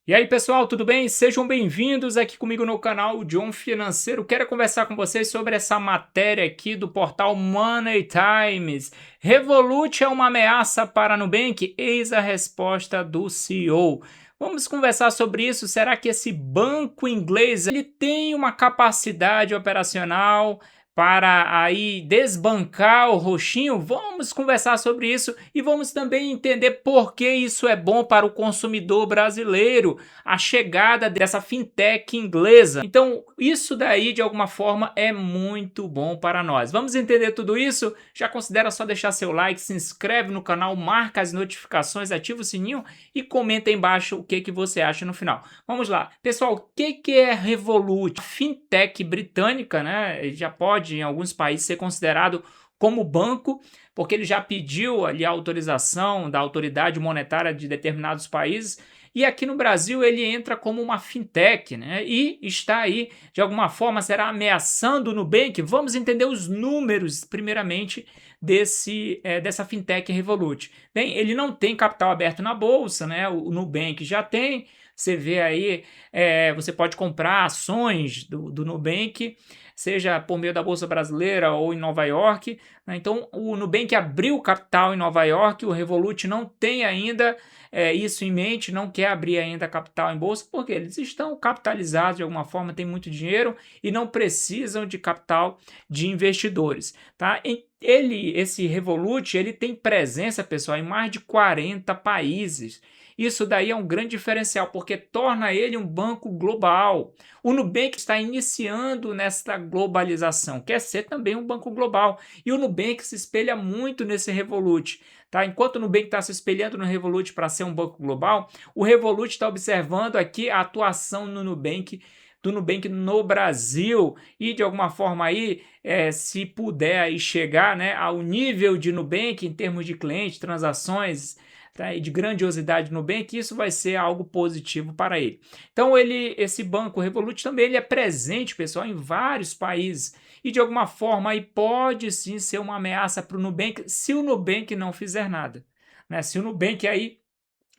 E aí, pessoal, tudo bem? Sejam bem-vindos aqui comigo no canal John Financeiro. Quero conversar com vocês sobre essa matéria aqui do portal Money Times. Revolut é uma ameaça para a Nubank? Eis a resposta do CEO. Vamos conversar sobre isso. Será que esse banco inglês ele tem uma capacidade operacional para aí desbancar o roxinho? Vamos conversar sobre isso e vamos também entender por que isso é bom para o consumidor brasileiro, a chegada dessa fintech inglesa. Então, isso daí de alguma forma é muito bom para nós. Vamos entender tudo isso? Já considera só deixar seu like, se inscreve no canal, marca as notificações, ativa o sininho e comenta aí embaixo o que você acha no final. Vamos lá. Pessoal, o que é Revolut? Fintech britânica, né? Já pode em alguns países ser considerado como banco, porque ele já pediu ali a autorização da autoridade monetária de determinados países, e aqui no Brasil ele entra como uma fintech, né? E está aí, de alguma forma, será ameaçando o Nubank? Vamos entender os números, primeiramente, dessa fintech Revolut. Bem, ele não tem capital aberto na bolsa, né? O Nubank já tem. Você vê aí, você pode comprar ações do Nubank, seja por meio da Bolsa Brasileira ou em Nova York, né? Então, o Nubank abriu capital em Nova York, o Revolut não tem ainda isso em mente, não quer abrir ainda capital em bolsa, porque eles estão capitalizados de alguma forma, têm muito dinheiro e não precisam de capital de investidores, tá? Esse Revolut, ele tem presença, pessoal, em mais de 40 países. Isso daí é um grande diferencial, porque torna ele um banco global. O Nubank está iniciando nesta globalização, quer ser também um banco global. E o Nubank se espelha muito nesse Revolut. Tá? Enquanto o Nubank está se espelhando no Revolut para ser um banco global, o Revolut está observando aqui a atuação do Nubank no Brasil e de alguma forma aí, se puder aí chegar, né, ao nível de Nubank em termos de clientes, transações, tá, e de grandiosidade no Nubank, isso vai ser algo positivo para ele. Então esse banco Revolut também ele é presente, pessoal, em vários países e de alguma forma aí pode sim ser uma ameaça para o Nubank se o Nubank não fizer nada, né? Se o Nubank aí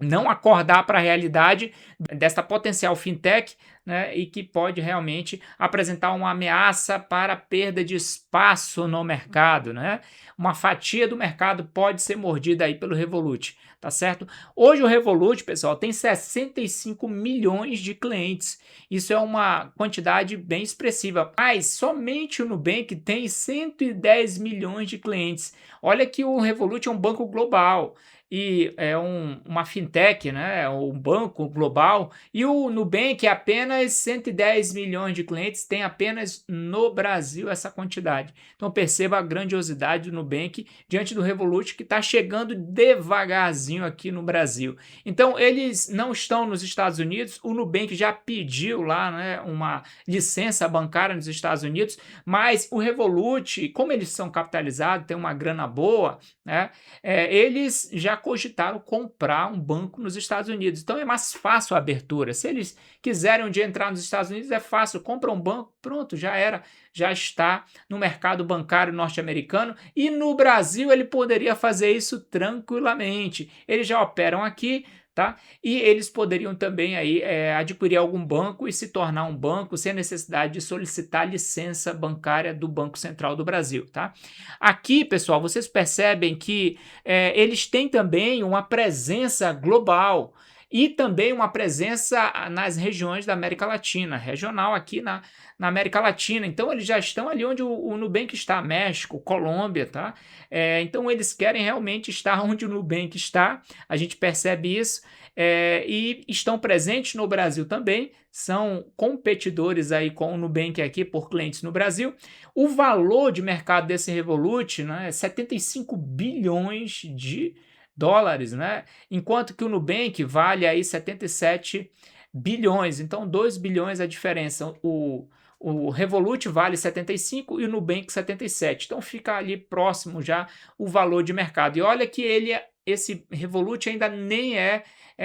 não acordar para a realidade desta potencial fintech, né, e que pode realmente apresentar uma ameaça para a perda de espaço no mercado, né? Uma fatia do mercado pode ser mordida aí pelo Revolut, tá certo? Hoje o Revolut, pessoal, tem 65 milhões de clientes. Isso é uma quantidade bem expressiva, mas somente o Nubank tem 110 milhões de clientes. Olha que o Revolut é um banco global e é uma fintech, né, um banco global, e o Nubank é apenas 110 milhões de clientes, tem apenas no Brasil essa quantidade. Então perceba a grandiosidade do Nubank diante do Revolut, que está chegando devagarzinho aqui no Brasil. Então eles não estão nos Estados Unidos, o Nubank já pediu lá, né, uma licença bancária nos Estados Unidos, mas o Revolut, como eles são capitalizados, tem uma grana boa, né, eles já cogitaram comprar um banco nos Estados Unidos. Então é mais fácil a abertura. Se eles quiserem um dia entrar nos Estados Unidos, é fácil. Compra um banco, pronto, já era. Já está no mercado bancário norte-americano e no Brasil ele poderia fazer isso tranquilamente. Eles já operam aqui, tá? E eles poderiam também aí adquirir algum banco e se tornar um banco sem necessidade de solicitar licença bancária do Banco Central do Brasil, tá? Aqui, pessoal, vocês percebem que eles têm também uma presença global e também uma presença nas regiões da América Latina, regional aqui na América Latina. Então, eles já estão ali onde o Nubank está, México, Colômbia, tá? Então, eles querem realmente estar onde o Nubank está, a gente percebe isso, e estão presentes no Brasil também, são competidores aí com o Nubank aqui por clientes no Brasil. O valor de mercado desse Revolut, né, é 75 bilhões de dólares, né? Enquanto que o Nubank vale aí 77 bilhões, então 2 bilhões a diferença. O Revolut vale 75 e o Nubank 77, então fica ali próximo já o valor de mercado. E olha que esse Revolut ainda nem é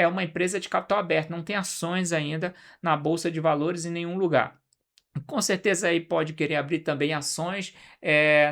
uma empresa de capital aberto, não tem ações ainda na Bolsa de Valores em nenhum lugar. Com certeza aí pode querer abrir também ações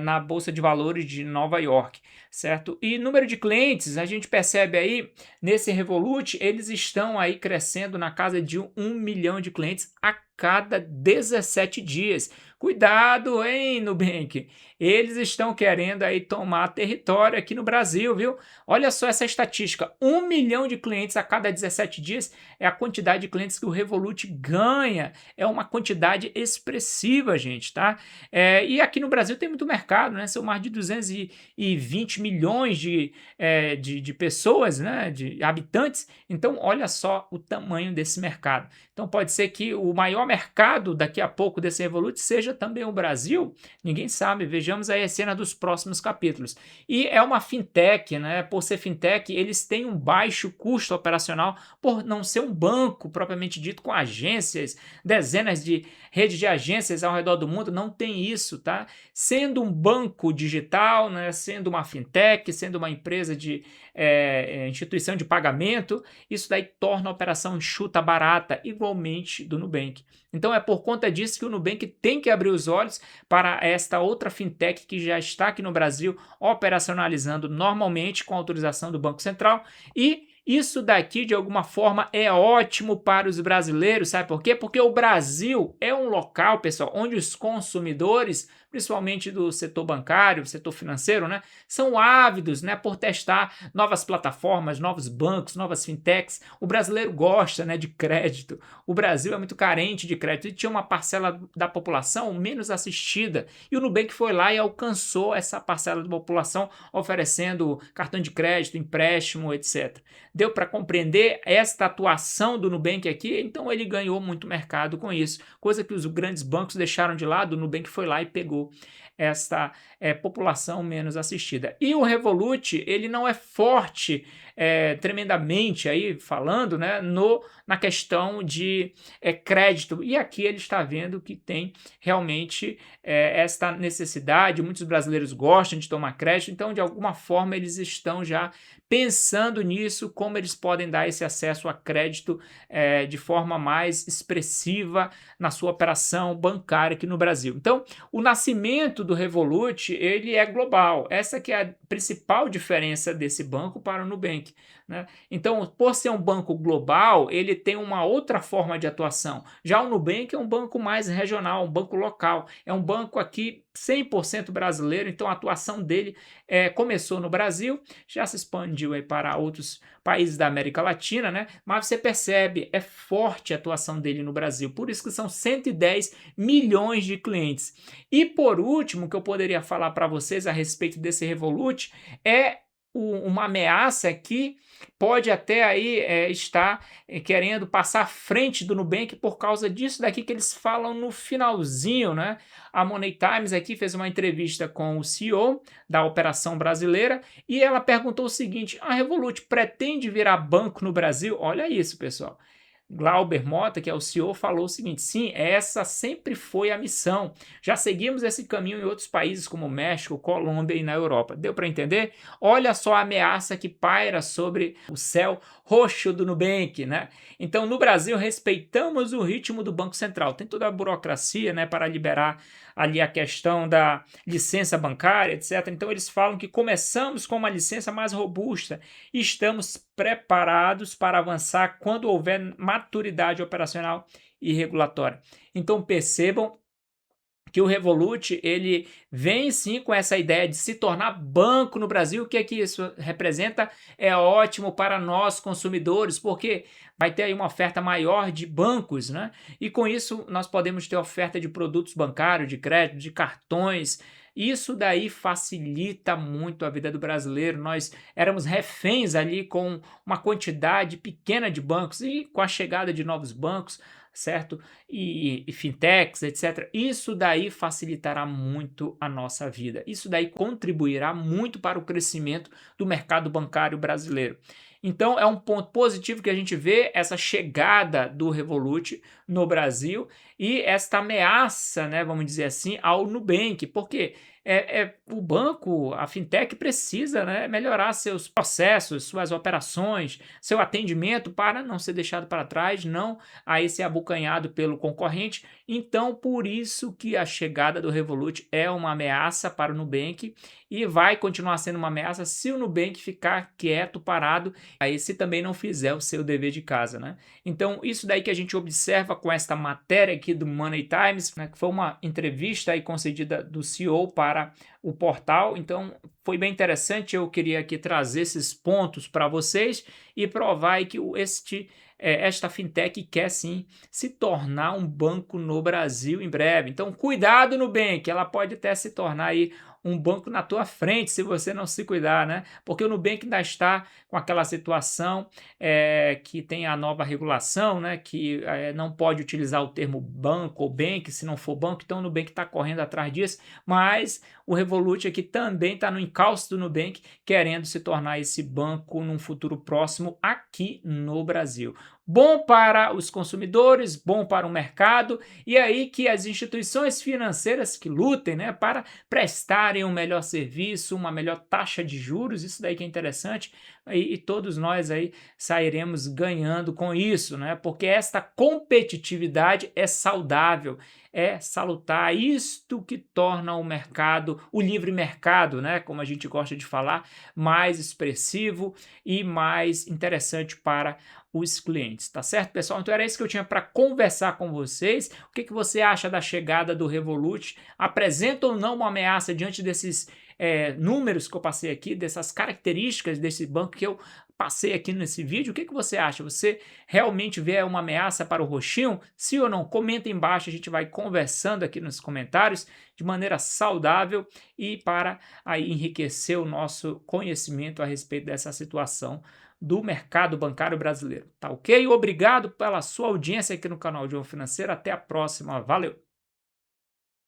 na Bolsa de Valores de Nova York, certo? E número de clientes, a gente percebe aí, nesse Revolut, eles estão aí crescendo na casa de 1 milhão de clientes a cada 17 dias. Cuidado, hein, Nubank? Eles estão querendo aí tomar território aqui no Brasil, viu? Olha só essa estatística: 1 milhão de clientes a cada 17 dias é a quantidade de clientes que o Revolut ganha. É uma quantidade expressiva, gente, tá? E aqui no Brasil tem muito mercado, né? São mais de 220 milhões de pessoas, né? De habitantes. Então, olha só o tamanho desse mercado. Então, pode ser que o maior mercado daqui a pouco desse Revolut seja também o Brasil. Ninguém sabe. Vejamos aí a cena dos próximos capítulos. E é uma fintech, né? Por ser fintech, eles têm um baixo custo operacional por não ser um banco propriamente dito com agências, dezenas de redes de agências ao redor do mundo, não tem isso, tá? Sendo um banco digital, né, sendo uma fintech, sendo uma empresa de instituição de pagamento, isso daí torna a operação enxuta, barata, igualmente do Nubank. Então é por conta disso que o Nubank tem que abrir os olhos para esta outra fintech que já está aqui no Brasil operacionalizando normalmente com autorização do Banco Central, e isso daqui, de alguma forma, é ótimo para os brasileiros, sabe por quê? Porque o Brasil é um local, pessoal, onde os consumidores, principalmente do setor bancário, setor financeiro, né, são ávidos, né, por testar novas plataformas, novos bancos, novas fintechs. O brasileiro gosta, né, de crédito. O Brasil é muito carente de crédito e tinha uma parcela da população menos assistida. E o Nubank foi lá e alcançou essa parcela da população, oferecendo cartão de crédito, empréstimo, etc. Deu para compreender esta atuação do Nubank aqui? Então ele ganhou muito mercado com isso, coisa que os grandes bancos deixaram de lado. O Nubank foi lá e pegou esta população menos assistida. E o Revolut, ele não é forte tremendamente aí falando, né, na questão de crédito, e aqui ele está vendo que tem realmente esta necessidade. Muitos brasileiros gostam de tomar crédito, então de alguma forma eles estão já pensando nisso, como eles podem dar esse acesso a crédito de forma mais expressiva na sua operação bancária aqui no Brasil. Então, o nascimento do Revolut, ele é global. Essa que é a principal diferença desse banco para o Nubank, né? Então, por ser um banco global, ele tem uma outra forma de atuação. Já o Nubank é um banco mais regional, um banco local. É um banco aqui 100% brasileiro, então a atuação dele começou no Brasil, já se expandiu aí para outros países da América Latina, né? Mas você percebe, é forte a atuação dele no Brasil, por isso que são 110 milhões de clientes. E por último, que eu poderia falar para vocês a respeito desse Revolut, é uma ameaça que pode até aí estar querendo passar à frente do Nubank por causa disso daqui que eles falam no finalzinho, né? A Money Times aqui fez uma entrevista com o CEO da operação brasileira e ela perguntou o seguinte: a Revolut pretende virar banco no Brasil? Olha isso, pessoal. Glauber Mota, que é o CEO, falou o seguinte: sim, essa sempre foi a missão. Já seguimos esse caminho em outros países como México, Colômbia e na Europa. Deu para entender? Olha só a ameaça que paira sobre o céu roxo do Nubank, né? Então, no Brasil, respeitamos o ritmo do Banco Central. Tem toda a burocracia, né, para liberar ali a questão da licença bancária, etc. Então, eles falam que começamos com uma licença mais robusta e estamos preparados para avançar quando houver maturidade operacional e regulatória. Então, percebam que o Revolut, ele vem sim com essa ideia de se tornar banco no Brasil. O que é que isso representa? É ótimo para nós consumidores, porque vai ter aí uma oferta maior de bancos, né? E com isso nós podemos ter oferta de produtos bancários, de crédito, de cartões. Isso daí facilita muito a vida do brasileiro. Nós éramos reféns ali com uma quantidade pequena de bancos, e com a chegada de novos bancos, certo? E fintechs, etc. Isso daí facilitará muito a nossa vida. Isso daí contribuirá muito para o crescimento do mercado bancário brasileiro. Então é um ponto positivo que a gente vê essa chegada do Revolut no Brasil e esta ameaça, né, vamos dizer assim, ao Nubank, porque o banco, a fintech precisa, né, melhorar seus processos, suas operações, seu atendimento para não ser deixado para trás, não aí ser abocanhado pelo concorrente. Então, por isso que a chegada do Revolut é uma ameaça para o Nubank e vai continuar sendo uma ameaça se o Nubank ficar quieto, parado, aí se também não fizer o seu dever de casa, né? Então, isso daí que a gente observa com esta matéria aqui do Money Times, né, que foi uma entrevista aí concedida do CEO para o portal. Então, foi bem interessante. Eu queria aqui trazer esses pontos para vocês e provar aí que esta fintech quer sim se tornar um banco no Brasil em breve. Então, cuidado, Nubank, ela pode até se tornar aí um banco na tua frente se você não se cuidar, né? Porque o Nubank ainda está com aquela situação que tem a nova regulação, né? Que não pode utilizar o termo banco ou bank se não for banco, então o Nubank está correndo atrás disso, mas o Revolut aqui também está no encalço do Nubank, querendo se tornar esse banco num futuro próximo aqui no Brasil. Bom para os consumidores, bom para o mercado, e aí que as instituições financeiras que lutem, né, para prestarem um melhor serviço, uma melhor taxa de juros, isso daí que é interessante, e todos nós aí sairemos ganhando com isso, né, porque esta competitividade é saudável, é salutar, isto que torna o mercado, o livre mercado, né, como a gente gosta de falar, mais expressivo e mais interessante para os clientes, tá certo, pessoal? Então era isso que eu tinha para conversar com vocês. O que você acha da chegada do Revolut? Apresenta ou não uma ameaça diante desses números que eu passei aqui, dessas características desse banco que eu passei aqui nesse vídeo? O que você acha? Você realmente vê uma ameaça para o roxinho? Sim ou não? Comenta embaixo, a gente vai conversando aqui nos comentários de maneira saudável e para aí enriquecer o nosso conhecimento a respeito dessa situação do mercado bancário brasileiro, tá ok? Obrigado pela sua audiência aqui no canal João Financeiro, até a próxima, valeu!